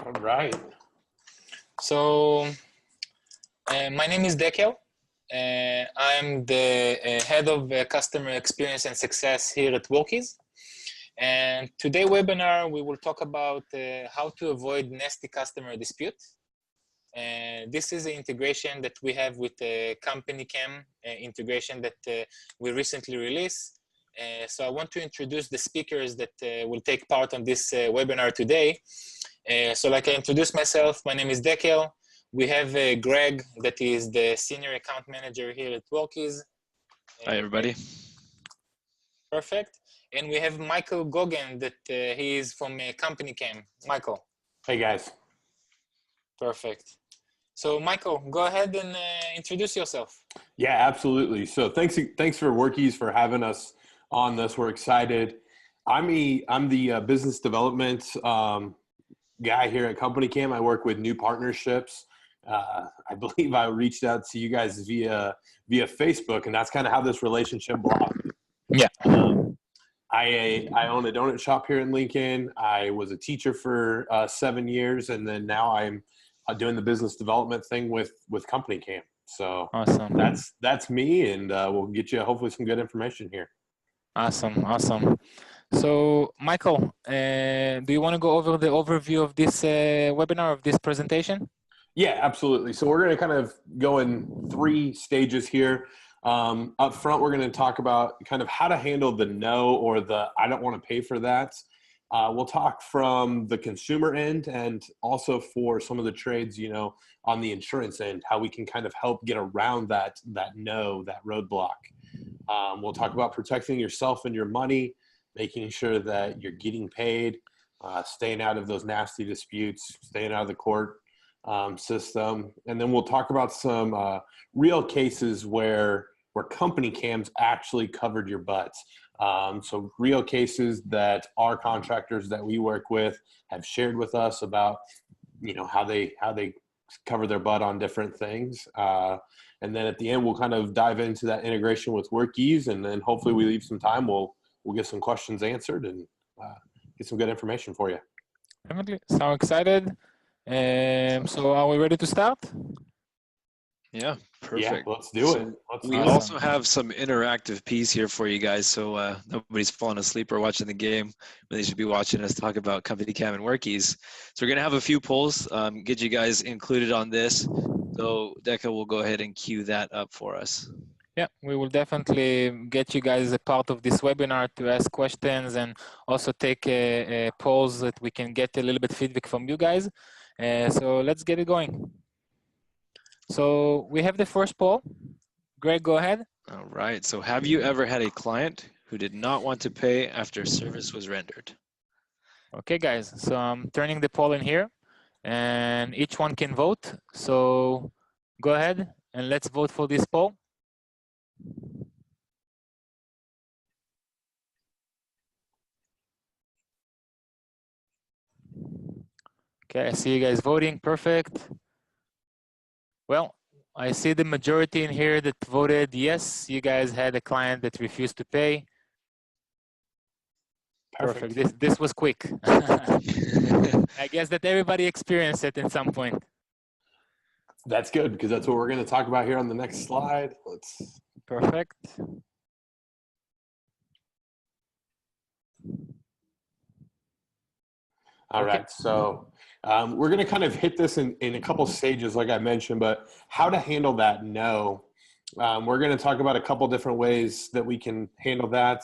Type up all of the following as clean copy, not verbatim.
All right. So my name is Dekel. I'm the head of customer experience and success here at Workies. And today webinar, we will talk about how to avoid nasty customer disputes. This is an integration that we have with Company Cam integration that we recently released. So I want to introduce the speakers that will take part on this webinar today. So like I introduced myself, my name is Dekel. We have Greg, that is the Senior Account Manager here at Workies. Hi, everybody. Perfect. And we have Michael Gogan, that he is from Company Cam. Michael. Hey, guys. Perfect. So Michael, go ahead and introduce yourself. Yeah, absolutely. So thanks for Workies for having us on this. We're excited. I'm the business development guy here at Company Cam. I work with new partnerships. I believe I reached out to you guys via Facebook, and that's kind of how this relationship blossomed. Yeah. I own a donut shop here in Lincoln. I was a teacher for 7 years, and then now I'm doing the business development thing with Company Cam. So awesome. That's me, and we'll get you hopefully some good information here. Awesome. So Michael, do you want to go over the overview of this webinar, of this presentation? Yeah, absolutely. So we're going to kind of go in 3 stages here. Up front, we're going to talk about kind of how to handle the no or the I don't want to pay for that. We'll talk from the consumer end and also for some of the trades, on the insurance end, how we can kind of help get around that no, that roadblock. We'll talk about protecting yourself and your money, making sure that you're getting paid, staying out of those nasty disputes, staying out of the court system. And then we'll talk about some real cases where Company Cam's actually covered your butts. So real cases that our contractors that we work with have shared with us about, how they cover their butt on different things. And then at the end, we'll kind of dive into that integration with Workies, and then hopefully we leave some time. We'll get some questions answered and get some good information for you. Definitely. So excited. So are we ready to start? Yeah, perfect. Yeah, let's do it. We also have some interactive piece here for you guys, so nobody's falling asleep or watching the game when they should be watching us talk about Company Cam and Workies. So we're going to have a few polls, get you guys included on this. So Deca will go ahead and cue that up for us. Yeah, we will definitely get you guys a part of this webinar to ask questions and also take a polls that we can get a little bit feedback from you guys. So let's get it going. So we have the first poll. Greg, go ahead. All right. So have you ever had a client who did not want to pay after service was rendered? Okay, guys. So I'm turning the poll in here, and each one can vote. So go ahead and let's vote for this poll. Okay, I see you guys voting. Perfect. Well, I see the majority in here that voted yes. You guys had a client that refused to pay. Perfect. This was quick. I guess that everybody experienced it at some point. That's good, because that's what we're going to talk about here on the next slide. Perfect. All right, so we're going to kind of hit this in a couple stages, like I mentioned, but how to handle that no. We're going to talk about a couple different ways that we can handle that.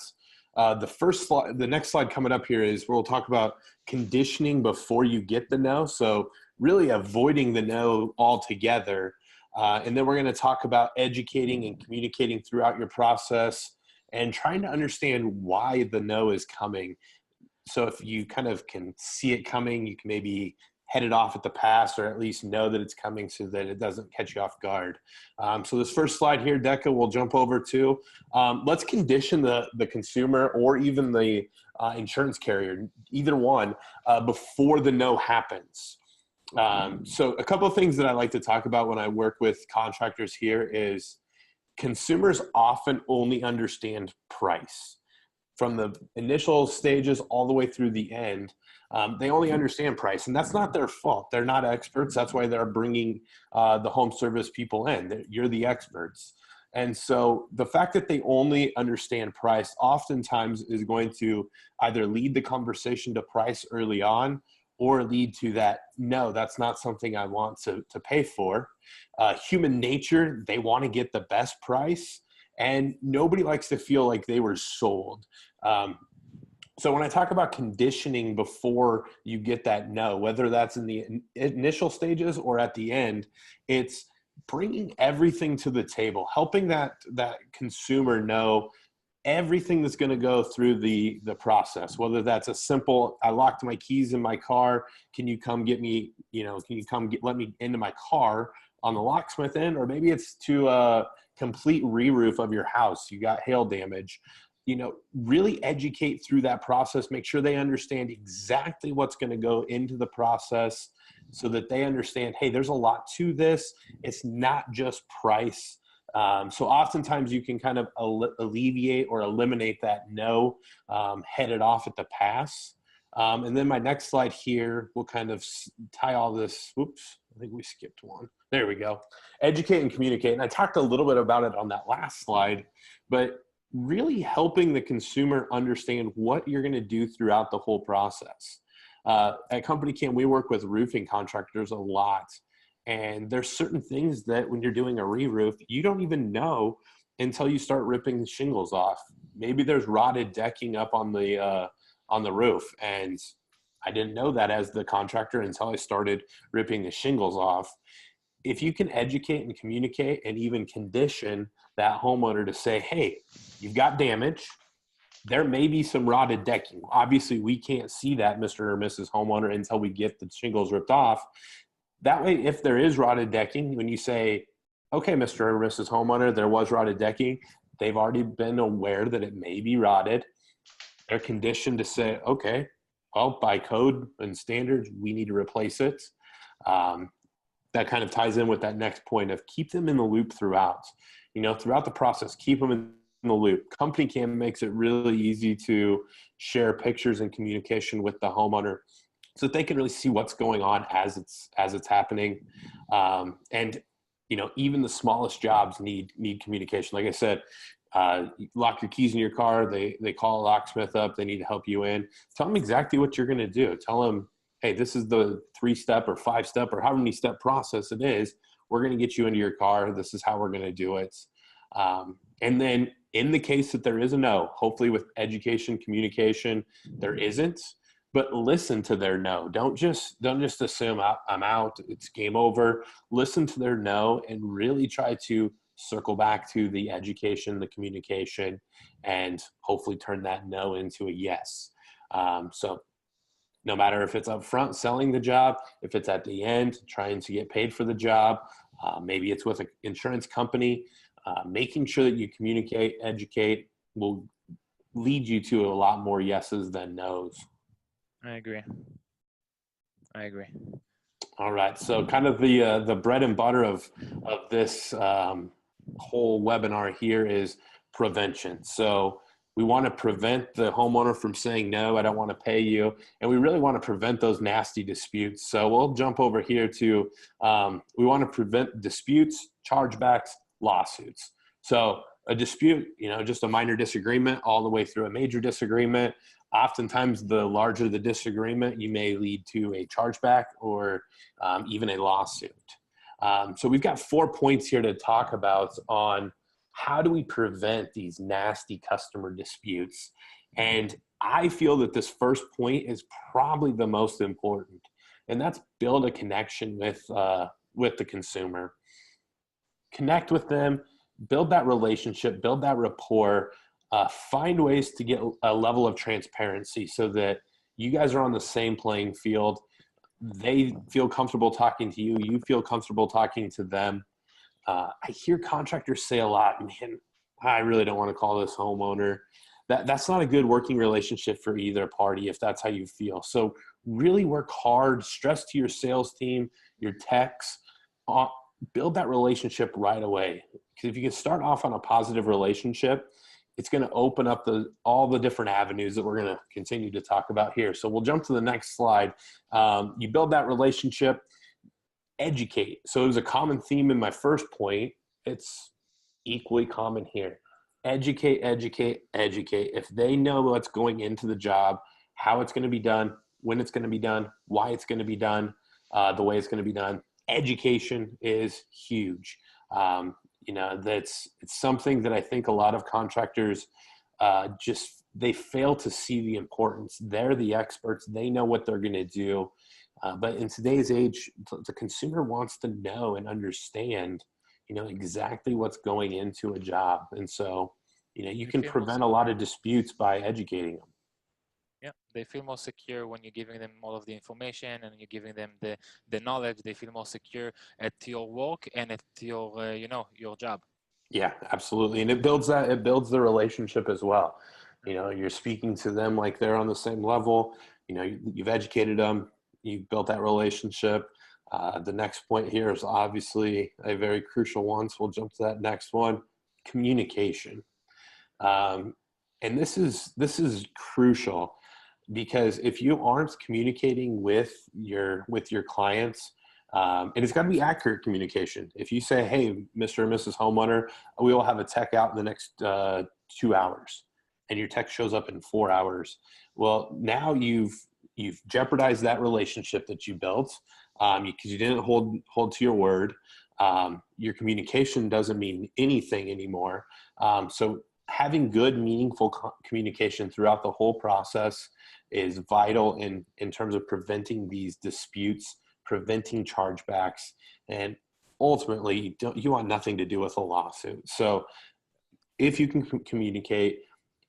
The next slide coming up here is we'll talk about conditioning before you get the no. So really avoiding the no altogether. And then we're going to talk about educating and communicating throughout your process and trying to understand why the no is coming. So if you kind of can see it coming, you can maybe head it off at the pass, or at least know that it's coming so that it doesn't catch you off guard. So this first slide here, Deca, we'll jump over to. Let's condition the consumer or even the insurance carrier, either one, before the no happens. So a couple of things that I like to talk about when I work with contractors here is consumers often only understand price. from the initial stages all the way through the end, they only understand price, and that's not their fault. They're not experts. That's why they're bringing the home service people in. You're the experts. And so the fact that they only understand price oftentimes is going to either lead the conversation to price early on, or lead to that, no, that's not something I want to pay for. Human nature, they want to get the best price, and nobody likes to feel like they were sold. So when I talk about conditioning before you get that no, whether that's in the initial stages or at the end, it's bringing everything to the table, helping that consumer know everything that's going to go through the process, whether that's a simple, I locked my keys in my car, can you come get me, let me into my car on the locksmith end, or maybe it's to a complete re-roof of your house, you got hail damage. Really educate through that process, make sure they understand exactly what's going to go into the process so that they understand, hey, there's a lot to this. It's not just price. So oftentimes you can kind of alleviate or eliminate that no, head it off at the pass. And then my next slide here will kind of tie all this. Whoops, I think we skipped one. There we go. Educate and communicate. And I talked a little bit about it on that last slide, but really helping the consumer understand what you're going to do throughout the whole process. At Company Cam, we work with roofing contractors a lot. And there's certain things that when you're doing a re-roof, you don't even know until you start ripping the shingles off. Maybe there's rotted decking up on the roof, and I didn't know that as the contractor until I started ripping the shingles off. If you can educate and communicate and even condition that homeowner to say, hey, you've got damage, there may be some rotted decking. Obviously, we can't see that, Mr. or Mrs. homeowner, until we get the shingles ripped off. That way, if there is rotted decking, when you say, okay, Mr. or Mrs. homeowner, there was rotted decking, they've already been aware that it may be rotted. They're conditioned to say, okay, well, by code and standards, we need to replace it. That kind of ties in with that next point of keep them in the loop throughout. Throughout the process, keep them in the loop. Company Cam makes it really easy to share pictures and communication with the homeowner so that they can really see what's going on as it's happening. And even the smallest jobs need communication. Like I said, you lock your keys in your car, they call a locksmith up, they need to help you in. Tell them exactly what you're going to do. Tell them, hey, this is the 3-step or 5-step or however many step process it is. We're going to get you into your car. This is how we're going to do it. And then in the case that there is a no, hopefully with education, communication, there isn't, but listen to their no. Don't just assume I'm out, it's game over. Listen to their no and really try to circle back to the education, the communication, and hopefully turn that no into a yes. So no matter if it's up front selling the job, if it's at the end trying to get paid for the job, maybe it's with an insurance company, making sure that you communicate, educate will lead you to a lot more yeses than nos. I agree. All right. So kind of the bread and butter of this whole webinar here is prevention. So we want to prevent the homeowner from saying, no, I don't want to pay you. And we really want to prevent those nasty disputes. So we'll jump over here to, we want to prevent disputes, chargebacks, lawsuits. So a dispute, just a minor disagreement all the way through a major disagreement. Oftentimes, the larger the disagreement, you may lead to a chargeback or even a lawsuit. So we've got 4 points here to talk about on how do we prevent these nasty customer disputes. And I feel that this first point is probably the most important, and that's build a connection with the consumer. Connect with them, build that relationship, build that rapport, find ways to get a level of transparency so that you guys are on the same playing field. They feel comfortable talking to you. You feel comfortable talking to them. I hear contractors say a lot, man, I really don't want to call this homeowner. That's not a good working relationship for either party if that's how you feel. So really work hard, stress to your sales team, your techs, build that relationship right away. Because if you can start off on a positive relationship, it's going to open up all the different avenues that we're going to continue to talk about here. So we'll jump to the next slide. You build that relationship, educate. So it was a common theme in my first point. It's equally common here. Educate, educate, educate. If they know what's going into the job, how it's going to be done, when it's going to be done, why it's going to be done, the way it's going to be done, education is huge. It's something that I think a lot of contractors they fail to see the importance. They're the experts. They know what they're going to do. But in today's age, the consumer wants to know and understand, exactly what's going into a job. And so, you can prevent a lot of disputes by educating them. Yeah, they feel more secure when you're giving them all of the information and you're giving them the knowledge. They feel more secure at your work and at your your job. Yeah, absolutely. And it builds the relationship as well. You're speaking to them like they're on the same level. You've educated them, you've built that relationship. The next point here is obviously a very crucial one. So we'll jump to that next one, communication. And this is crucial, because if you aren't communicating with your clients, and it's got to be accurate communication. If you say, hey, Mr. and Mrs. Homeowner, we will have a tech out in the next 2 hours, and your tech shows up in 4 hours, well, now you've jeopardized that relationship that you built, because you didn't hold to your word. Your communication doesn't mean anything anymore. So having good, meaningful communication throughout the whole process is vital in terms of preventing these disputes, preventing chargebacks, and ultimately you want nothing to do with a lawsuit. So if you can communicate,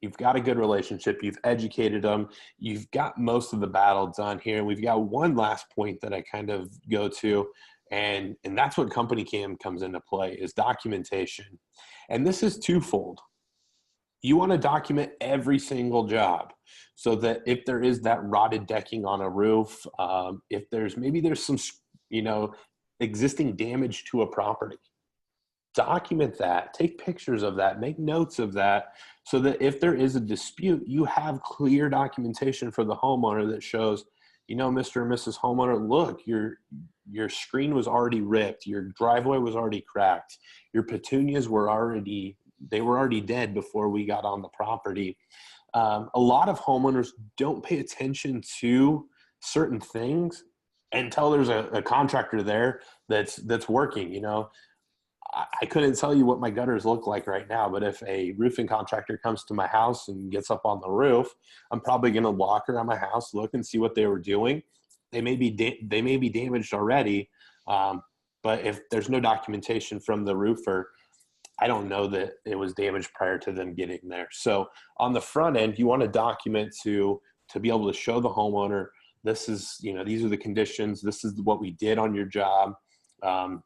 you've got a good relationship, you've educated them, you've got most of the battle done here. We've got one last point that I kind of go to, and that's what Company Cam comes into play, is documentation. And this is twofold. You want to document every single job, so that if there is that rotted decking on a roof, if there's some, existing damage to a property, document that, take pictures of that, make notes of that, so that if there is a dispute, you have clear documentation for the homeowner that shows, Mr. and Mrs. Homeowner, look, your screen was already ripped, your driveway was already cracked, your petunias were already dead before we got on the property. A lot of homeowners don't pay attention to certain things until there's a contractor there that's working. I couldn't tell you what my gutters look like right now, but if a roofing contractor comes to my house and gets up on the roof, I'm probably going to walk around my house, look and see what they were doing. They may be damaged already, but if there's no documentation from the roofer, I don't know that it was damaged prior to them getting there. So on the front end, you want to document to be able to show the homeowner, this is, these are the conditions, this is what we did on your job,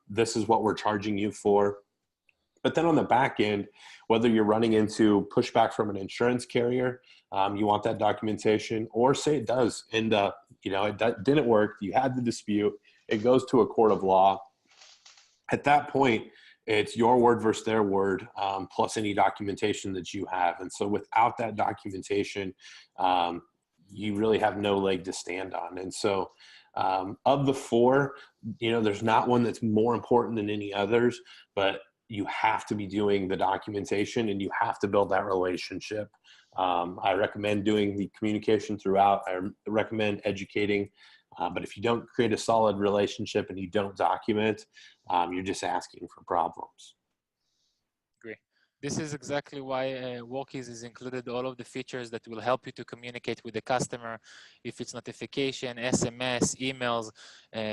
this is what we're charging you for. But then on the back end, whether you're running into pushback from an insurance carrier, you want that documentation, or say it does end up, it didn't work, you had the dispute, it goes to a court of law. At that point, it's your word versus their word, plus any documentation that you have. And so without that documentation, you really have no leg to stand on. And so of the four, there's not one that's more important than any others, but you have to be doing the documentation and you have to build that relationship. I recommend doing the communication throughout. I recommend educating. But if you don't create a solid relationship and you don't document, you're just asking for problems. Agree. This is exactly why Walkies is included all of the features that will help you to communicate with the customer. If it's notification, SMS, emails,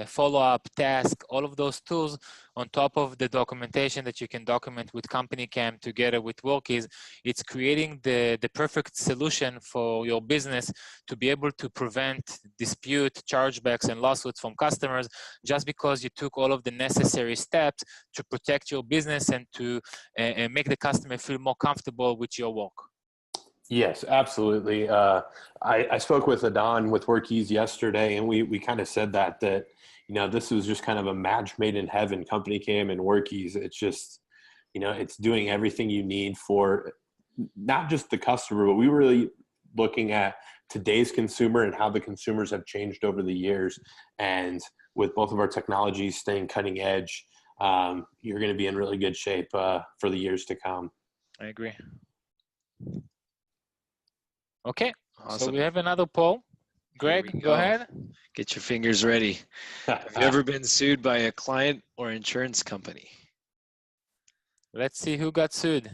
follow-up, task, all of those tools on top of the documentation that you can document with Company Cam together with Walkies, it's creating the perfect solution for your business to be able to prevent dispute, chargebacks, and lawsuits from customers just because you took all of the necessary steps to protect your business and to make the customer feel more comfortable with your work. Yes, absolutely. I spoke with Adon with Workies yesterday, and we kind of said that this was just kind of a match made in heaven, Company Cam and Workies. It's just, it's doing everything you need for not just the customer, but we were really looking at today's consumer and how the consumers have changed over the years. And with both of our technologies staying cutting edge, you're going to be in really good shape for the years to come. I agree. Okay, Awesome. so we have another poll. Greg, go ahead. Get your fingers ready. Have you ever been sued by a client or insurance company? Let's see who got sued.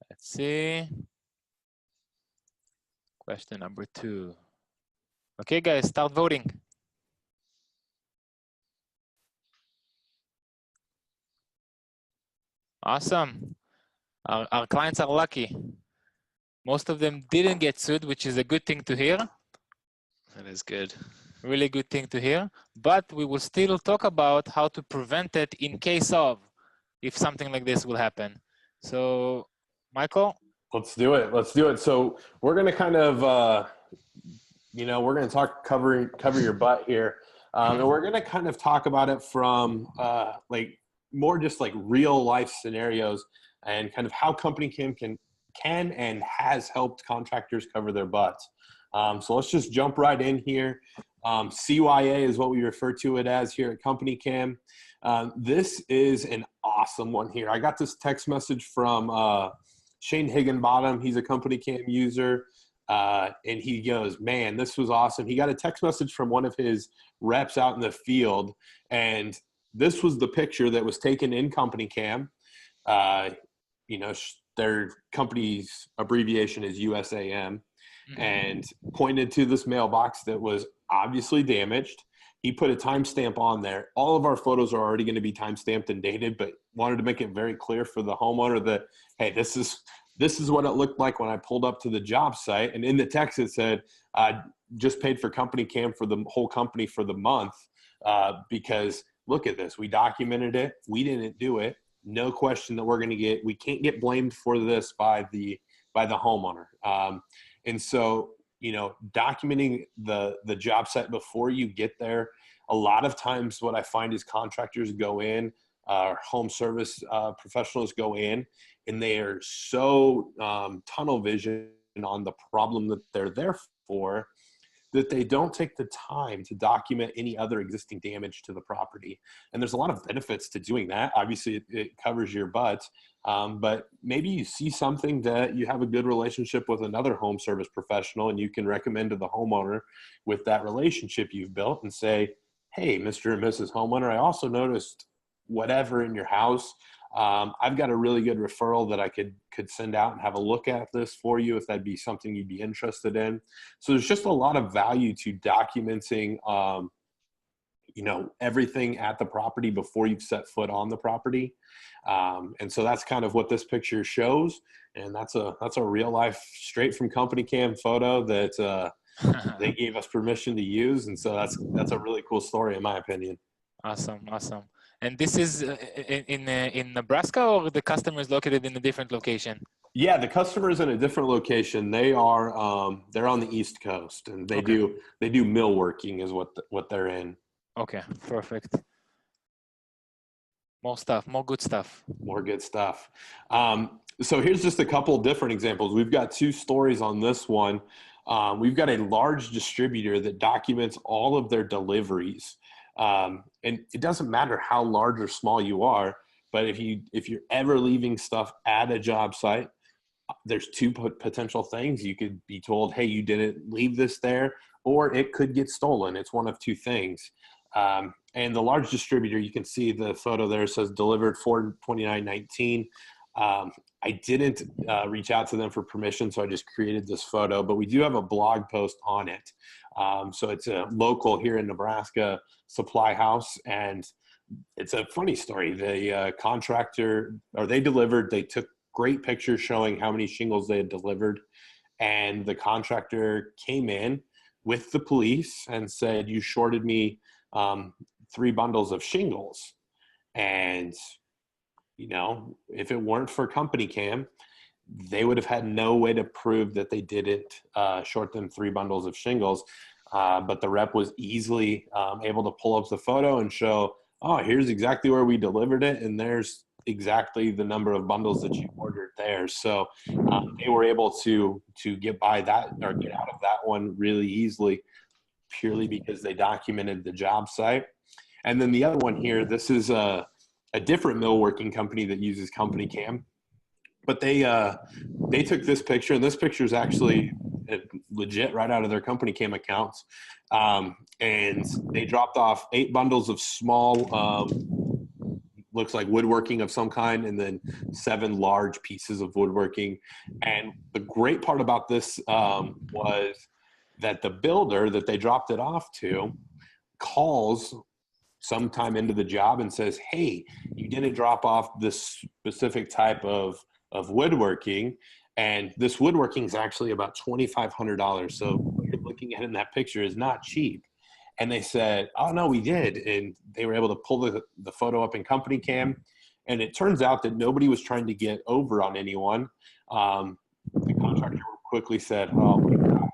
Let's see. Question number 2. Okay, guys, start voting. Awesome. Our clients are lucky. Most of them didn't get sued, which is a good thing to hear. That is good. Really good thing to hear. But we will still talk about how to prevent it in case of, if something like this will happen. So, Michael? Let's do it. Let's do it. So we're going to kind of, we're going to cover your butt here. And we're going to kind of talk about it from more just like real life scenarios and kind of how Company Cam can and has helped contractors cover their butts. So let's just jump right in here. CYA is what we refer to it as here at Company Cam. This is an awesome one here. I got this text message from Shane Higginbottom. He's a Company Cam user. And he goes, man, this was awesome. He got a text message from one of his reps out in the field. And this was the picture that was taken in Company Cam. Their company's abbreviation is USAM, and pointed to this mailbox that was obviously damaged. He put a timestamp on there. All of our photos are already going to be timestamped and dated, but wanted to make it very clear for the homeowner that, hey, this is what it looked like when I pulled up to the job site. And in the text it said, I just paid for Company Cam for the whole company for the month because look at this. We documented it. We didn't do it. No question that we can't get blamed for this by the homeowner. And so, documenting the job site before you get there. A lot of times what I find is contractors go in, home service professionals go in, and they are so tunnel vision on the problem that they're there for that they don't take the time to document any other existing damage to the property. And there's a lot of benefits to doing that. Obviously, it covers your butt, but maybe you see something that you have a good relationship with another home service professional, and you can recommend to the homeowner with that relationship you've built and say, hey, Mr. and Mrs. Homeowner, I also noticed whatever in your house. I've got a really good referral that I could send out and have a look at this for you if that'd be something you'd be interested in. So there's just a lot of value to documenting, everything at the property before you've set foot on the property. And so that's kind of what this picture shows. And that's a real life straight from Company Cam photo that they gave us permission to use. And so that's a really cool story in my opinion. Awesome. And this is in Nebraska, or the customer is located in a different location? Yeah, the customer is in a different location. They are they're on the East Coast, and they do millworking is what they're in. Okay, perfect. More good stuff. More good stuff. So here's just a couple different examples. We've got 2 stories on this one. We've got a large distributor that documents all of their deliveries. And it doesn't matter how large or small you are, but if you're ever leaving stuff at a job site, there's 2 potential things. You could be told, hey, you didn't leave this there, or it could get stolen. It's one of 2 things. And the large distributor, you can see the photo there says delivered 4/29/19. I didn't reach out to them for permission, so I just created this photo, but we do have a blog post on it. So it's a local here in Nebraska supply house, and it's a funny story. The contractor, they took great pictures showing how many shingles they had delivered, and the contractor came in with the police and said, you shorted me 3 bundles of shingles. And if it weren't for Company Cam, they would have had no way to prove that they didn't short them 3 bundles of shingles. But the rep was easily able to pull up the photo and show, oh, here's exactly where we delivered it. And there's exactly the number of bundles that you ordered there. So they were able to get by that or get out of that one really easily, purely because they documented the job site. And then the other one here, this is a different millworking company that uses Company Cam, but they took this picture, and this picture is actually legit right out of their Company Cam accounts. And they dropped off 8 bundles of small, looks like woodworking of some kind, and then 7 large pieces of woodworking. And the great part about this was that the builder that they dropped it off to calls sometime into the job and says, hey, you didn't drop off this specific type of woodworking, and this woodworking is actually about $2,500. So what you're looking at in that picture is not cheap. And they said, oh no, we did. And they were able to pull the photo up in Company Cam. And it turns out that nobody was trying to get over on anyone. The contractor quickly said, oh my gosh,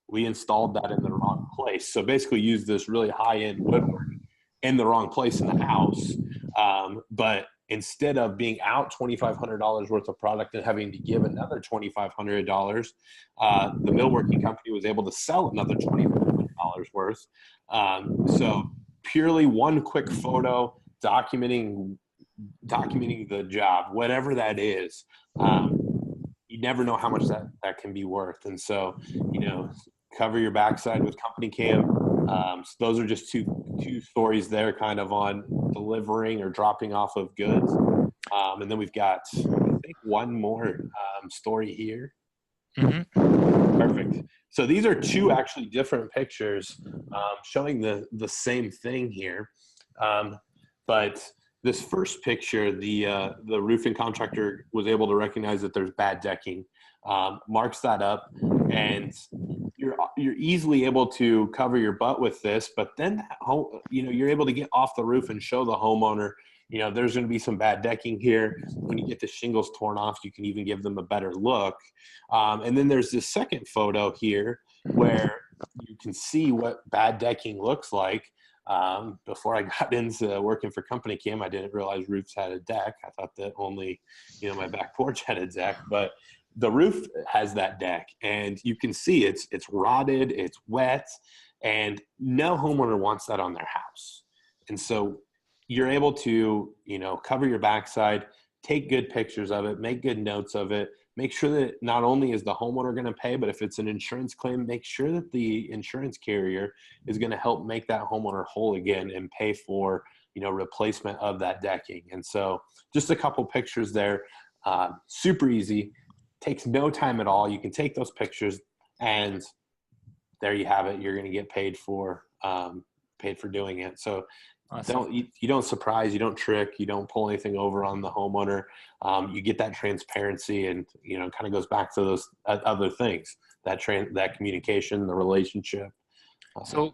we installed that in the wrong place. So basically used this really high-end woodwork in the wrong place in the house. But instead of being out $2,500 worth of product and having to give another $2,500, the millworking company was able to sell another $2,500 worth. So purely one quick photo documenting the job, whatever that is. You never know how much that can be worth. And so, cover your backside with Company Cam. So those are just two stories there, kind of on delivering or dropping off of goods. And then we've got, I think, one more story here. Mm-hmm. Perfect. So these are 2 actually different pictures showing the same thing here. But this first picture, the roofing contractor was able to recognize that there's bad decking, marks that up, and you're easily able to cover your butt with this. But then you're able to get off the roof and show the homeowner, there's going to be some bad decking here. When you get the shingles torn off, you can even give them a better look. And then there's this second photo here where you can see what bad decking looks like. Before I got into working for Company Cam, I didn't realize roofs had a deck. I thought that only, my back porch had a deck, but the roof has that deck, and you can see it's rotted, it's wet, and no homeowner wants that on their house. And so you're able to, cover your backside, take good pictures of it, make good notes of it, make sure that not only is the homeowner going to pay, but if it's an insurance claim, make sure that the insurance carrier is going to help make that homeowner whole again and pay for, replacement of that decking. And so just a couple pictures there, super easy, takes no time at all. You can take those pictures and there you have it. You're going to get paid for doing it. So Awesome. you don't surprise, you don't trick, you don't pull anything over on the homeowner. You get that transparency, and kind of goes back to those other things, that communication, the relationship. So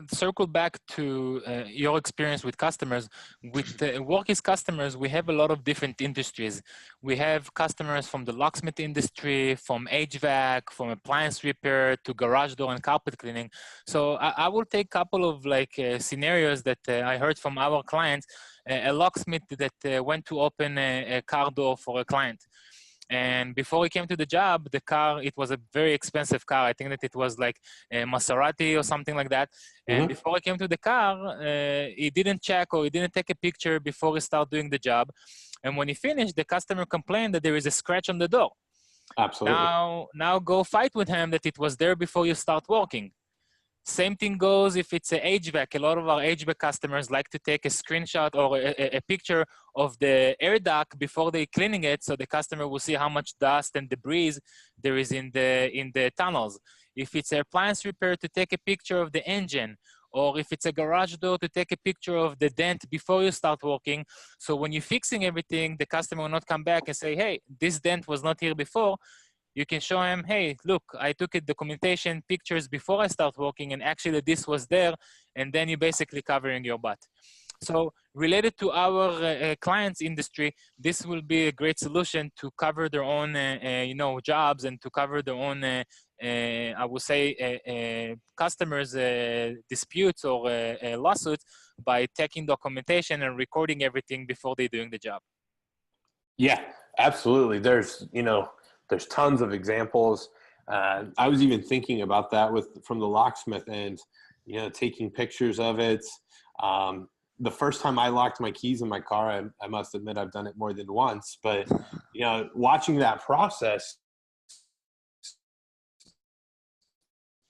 circle back to your experience with customers. With Workies customers, we have a lot of different industries. We have customers from the locksmith industry, from HVAC, from appliance repair to garage door and carpet cleaning. So I will take a couple of scenarios that I heard from our clients. A locksmith that went to open a car door for a client. And before he came to the job, the car, it was a very expensive car. I think that it was like a Maserati or something like that. And Mm-hmm. before he came to the car, he didn't check or he didn't take a picture before he started doing the job. And when he finished, the customer complained that there is a scratch on the door. Absolutely. Now go fight with him that it was there before you start working. Same thing goes if it's a HVAC. A lot of our HVAC customers like to take a screenshot or a picture of the air duct before they're cleaning it, so the customer will see how much dust and debris there is in the tunnels. If it's an appliance repair, to take a picture of the engine, or if it's a garage door, to take a picture of the dent before you start working. So when you're fixing everything, the customer will not come back and say, hey, this dent was not here before. You can show him, hey, look, I took a documentation pictures before I start working, and actually this was there, and then you're basically covering your butt. So related to our clients' industry, this will be a great solution to cover their own, jobs, and to cover their own, I would say, customers' disputes or lawsuits by taking documentation and recording everything before they're doing the job. Yeah, absolutely. There's tons of examples. I was even thinking about that from the locksmith end, taking pictures of it. The first time I locked my keys in my car, I must admit I've done it more than once, but watching that process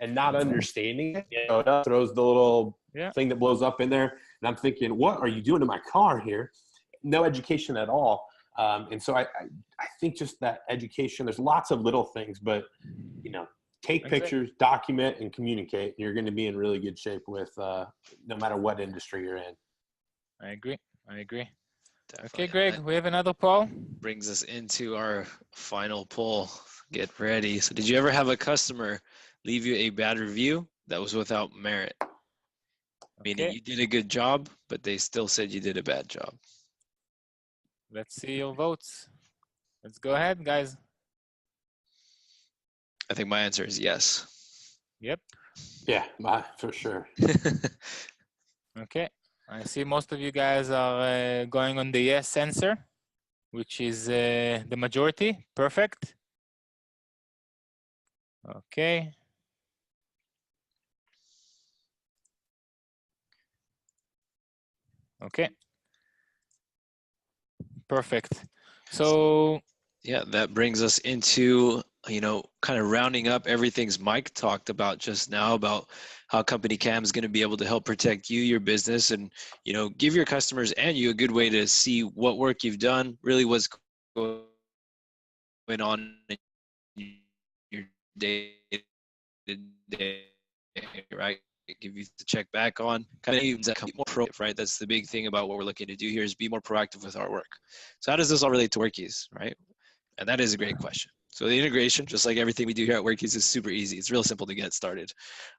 and not understanding it, it throws the little Yeah, thing that blows up in there, and I'm thinking, what are you doing to my car here? No education at all. And so I think just that education, there's lots of little things, but, take exactly. pictures, document, and communicate. You're going to be in really good shape with no matter what industry you're in. I agree. I agree. Definitely. Okay, Greg, we have another poll. Brings us into our final poll. Get ready. So did you ever have a customer leave you a bad review that was without merit? Meaning Okay, you did a good job, but they still said you did a bad job. let's see your votes. Let's go ahead, guys. I think my answer is yes. Yep. Yeah, for sure. Okay. I see most of you guys are going on the yes answer, which is the majority. Perfect. Okay. Okay. Perfect. So Yeah, that brings us into, kind of rounding up everything's Mike talked about just now about how Company Cam is going to be able to help protect you, your business, and, give your customers and you a good way to see what work you've done, really what's going on in your day to day, right? Give you to check back on kind of more proactive, right? That's the big thing about what we're looking to do here is be more proactive with our work. So how does this all relate to Workies, right? And that is a great question. So the integration, just like everything we do here at Workies, is super easy. It's real simple to get started.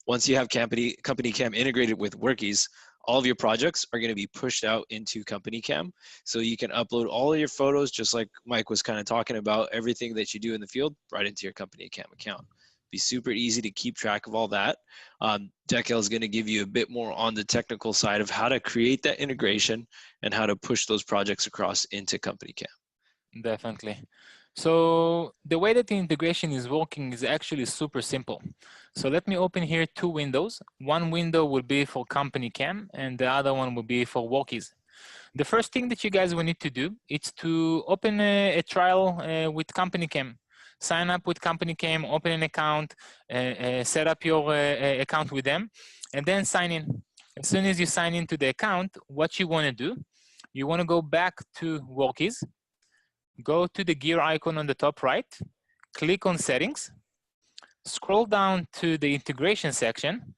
Once you have Company Cam integrated with Workies, all of your projects are going to be pushed out into Company Cam. So you can upload all of your photos, just like Mike was kind of talking about, everything that you do in the field, right into your Company Cam account. Be super easy to keep track of all that. Dekel is going to give you a bit more on the technical side of how to create that integration and how to push those projects across into Company Cam. definitely. So the way that the integration is working is actually super simple. So let me open here two windows. One window will be for Company Cam and the other one will be for Workies. The first thing that you guys will need to do is to open a trial with Company Cam. Sign up with Company Cam, open an account, set up your account with them, and then sign in. As soon as you sign into the account, what you want to do, you want to go back to Workies, go to the gear icon on the top right, click on Settings, scroll down to the Integration section,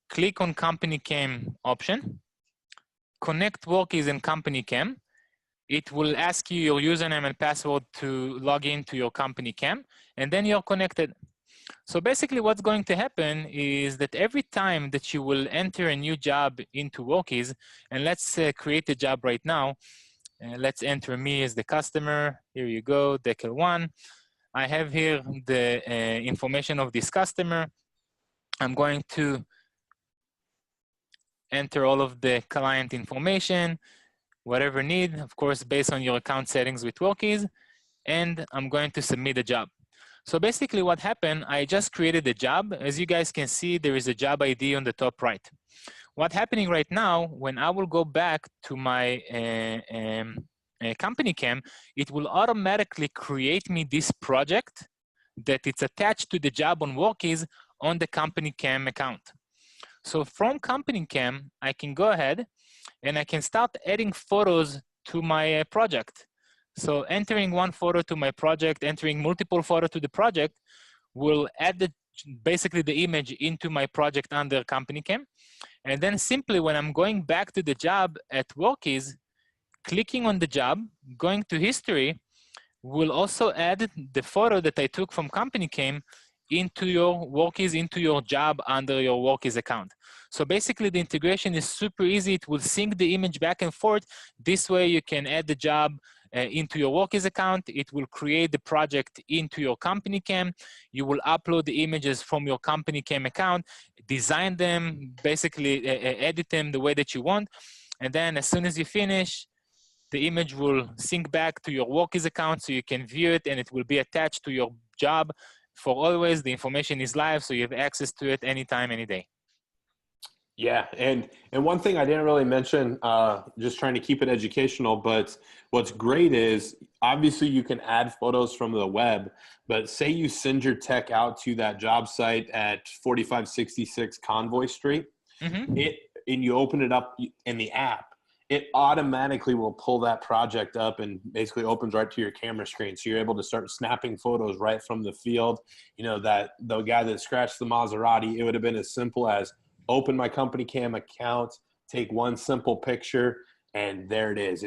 click on Company Cam option, connect Workies and Company Cam. It will ask you your username and password to log into your Company Cam, and then you're connected. So basically what's going to happen is that every time that you will enter a new job into Workies, and let's create a job right now, let's enter me as the customer. Here you go, Dekel1. I have here the information of this customer. I'm going to enter all of the client information, whatever need, of course, based on your account settings with Workies, and I'm going to submit a job. So basically what happened, I just created a job. As you guys can see, there is a job ID on the top right. What's happening right now, when I will go back to my Company Cam, it will automatically create me this project that it's attached to the job on Workies on the Company Cam account. So from Company Cam, I can go ahead and I can start adding photos to my project. So entering one photo to my project, entering multiple photos to the project will add basically the image into my project under Company Cam. And then simply when I'm going back to the job at Workies, clicking on the job, going to history, will also add the photo that I took from Company Cam into your Workies, into your job under your Workies account. So basically the integration is super easy. It will sync the image back and forth. This way you can add the job into your Workies account. It will create the project into your Company Cam. You will upload the images from your Company Cam account, design them, basically edit them the way that you want. And then as soon as you finish, The image will sync back to your Workies account so you can view it, and it will be attached to your job for always. The information is live, so you have access to it anytime, any day. Yeah, and one thing I didn't really mention, just trying to keep it educational, but what's great is obviously you can add photos from the web, but say you send your tech out to that job site at 4566 Convoy Street, and you open it up in the app, it automatically will pull that project up and basically opens right to your camera screen. So you're able to start snapping photos right from the field. You know, that the guy that scratched the Maserati, it would have been as simple as open my company cam account, take one simple picture, and there it is.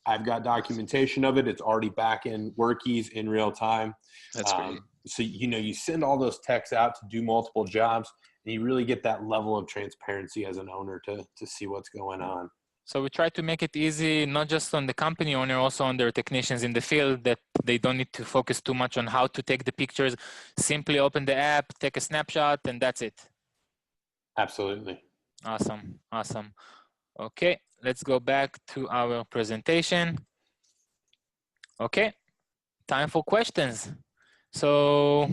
I've got documentation of it. It's already back in Workies in real time. That's great. So, you know, you send all those techs out to do multiple jobs, and you really get that level of transparency as an owner to see what's going on. So we try to make it easy, not just on the company owner, also on their technicians in the field, that they don't need to focus too much on how to take the pictures. Simply open the app, take a snapshot, and that's it. Absolutely. Awesome, awesome. Okay, let's go back to our presentation. Okay, time for questions. So,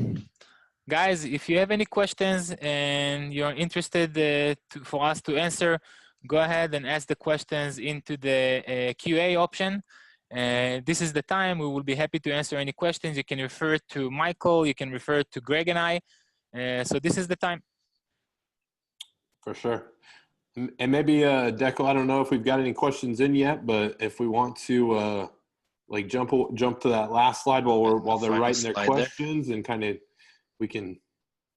guys, if you have any questions and you're interested for us to answer, go ahead and ask the questions into the QA option. This is the time. We will be happy to answer any questions. You can refer to Michael, you can refer to Greg and I. So this is the time. For sure. And maybe, Deco, I don't know if we've got any questions in yet, but if we want to like jump to that last slide while they're writing their questions there, and kind of we can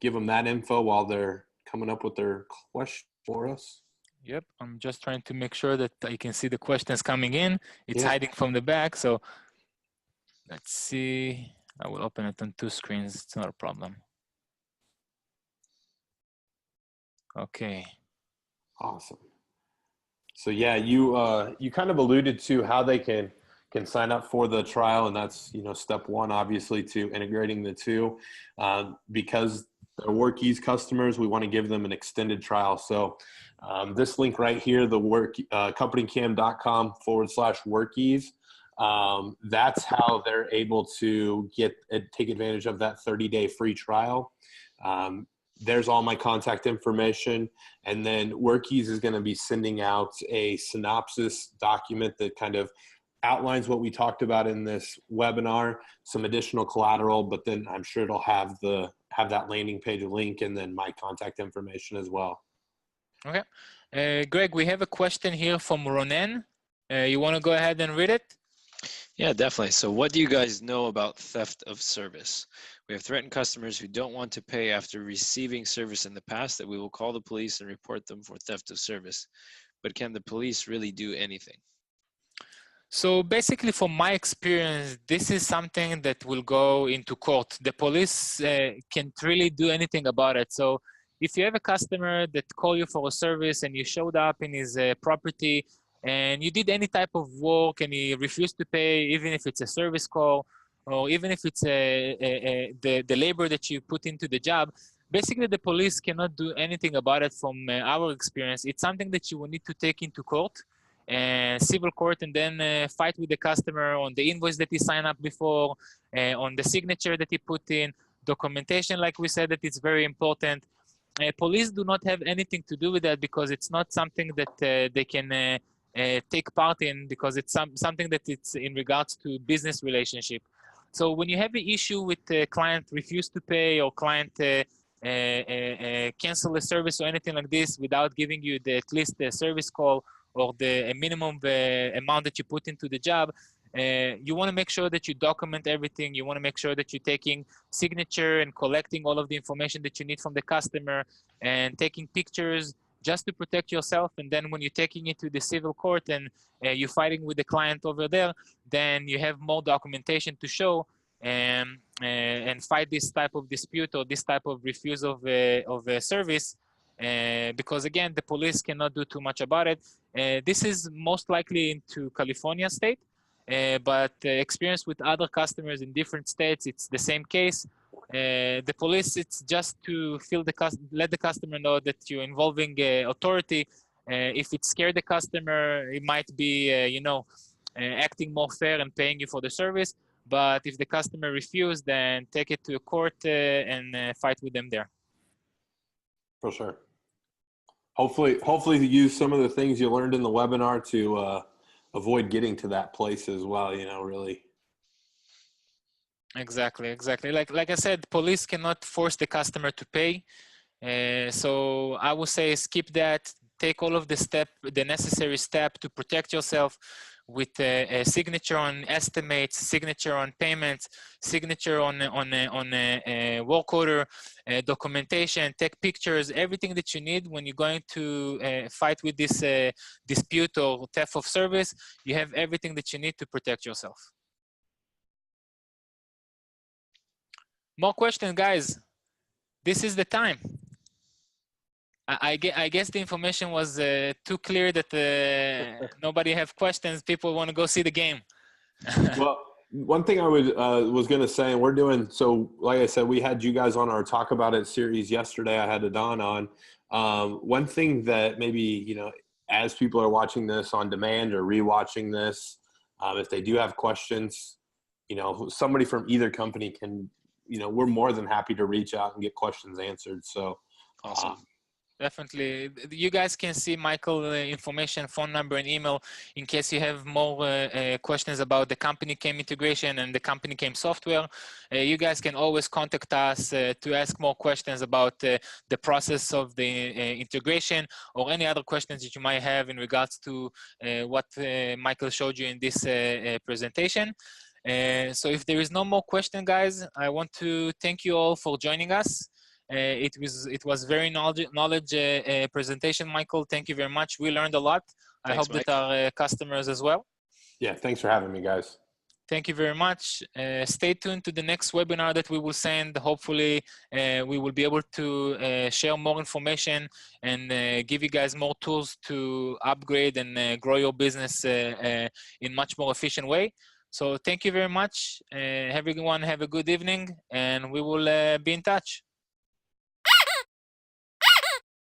give them that info while they're coming up with their question for us. Yep, I'm just trying to make sure that I can see the questions coming in. It's hiding from the back, so let's see. I will open it on two screens. It's not a problem. Okay. Awesome. So yeah, you kind of alluded to how they can sign up for the trial, and that's, you know, step one, obviously, to integrating the two. Because they're Workies customers, we want to give them an extended trial. So this link right here, the companycam.com/Workies, that's how they're able to take advantage of that 30-day free trial. There's all my contact information. And then Workies is going to be sending out a synopsis document that kind of outlines what we talked about in this webinar, some additional collateral, but then I'm sure it'll have that landing page link and then my contact information as well. Okay. Greg, we have a question here from Ronan. You want to go ahead and read it? Yeah, definitely. So what do you guys know about theft of service? We have threatened customers who don't want to pay after receiving service in the past that we will call the police and report them for theft of service. But can the police really do anything? So basically, from my experience, this is something that will go into court. The police can't really do anything about it. So if you have a customer that called you for a service and you showed up in his property and you did any type of work and he refused to pay, even if it's a service call or even if it's the labor that you put into the job, basically the police cannot do anything about it from our experience. It's something that you will need to take into court, civil court, and then fight with the customer on the invoice that he signed up before, on the signature that he put in, documentation, like we said, that it's very important. Police do not have anything to do with that because it's not something that they can take part in, because it's something that it's in regards to business relationship. So when you have an issue with the client refuse to pay or client cancel a service or anything like this without giving you at least the service call or the minimum amount that you put into the job, you want to make sure that you document everything. You want to make sure that you're taking signature and collecting all of the information that you need from the customer and taking pictures just to protect yourself. And then when you're taking it to the civil court and you're fighting with the client over there, then you have more documentation to show and fight this type of dispute or this type of refuse of a service. Because again, the police cannot do too much about it. This is most likely into California state, but experience with other customers in different states, it's the same case. The police, it's just to let the customer know that you're involving authority. If it scared the customer, it might be, acting more fair and paying you for the service. But if the customer refuses, then take it to a court and fight with them there. For sure. Hopefully you use some of the things you learned in the webinar to avoid getting to that place as well, really. Exactly. Like I said, police cannot force the customer to pay. So I would say skip that. Take all of the necessary step to protect yourself with a signature on estimates, signature on payments, signature on a work order, documentation, take pictures, everything that you need when you're going to fight with this dispute or theft of service. You have everything that you need to protect yourself. More questions, guys. This is the time. I guess the information was too clear that nobody have questions. People want to go see the game. Well, one thing I was going to say, and we're doing, so like I said, we had you guys on our Talk About It series yesterday. I had Adon on. One thing that maybe, as people are watching this on demand or rewatching this, if they do have questions, somebody from either company can, we're more than happy to reach out and get questions answered. So awesome. Definitely. You guys can see Michael's information, phone number, and email in case you have more questions about the company came integration and the company came software. You guys can always contact us to ask more questions about the process of the integration or any other questions that you might have in regards to what Michael showed you in this presentation. So if there is no more question, guys, I want to thank you all for joining us. It was very knowledge presentation, Michael. Thank you very much. We learned a lot. I hope that our customers as well. Yeah, thanks for having me, guys. Thank you very much. Stay tuned to the next webinar that we will send. Hopefully, we will be able to share more information and give you guys more tools to upgrade and grow your business in much more efficient way. So thank you very much. Everyone have a good evening, and we will be in touch.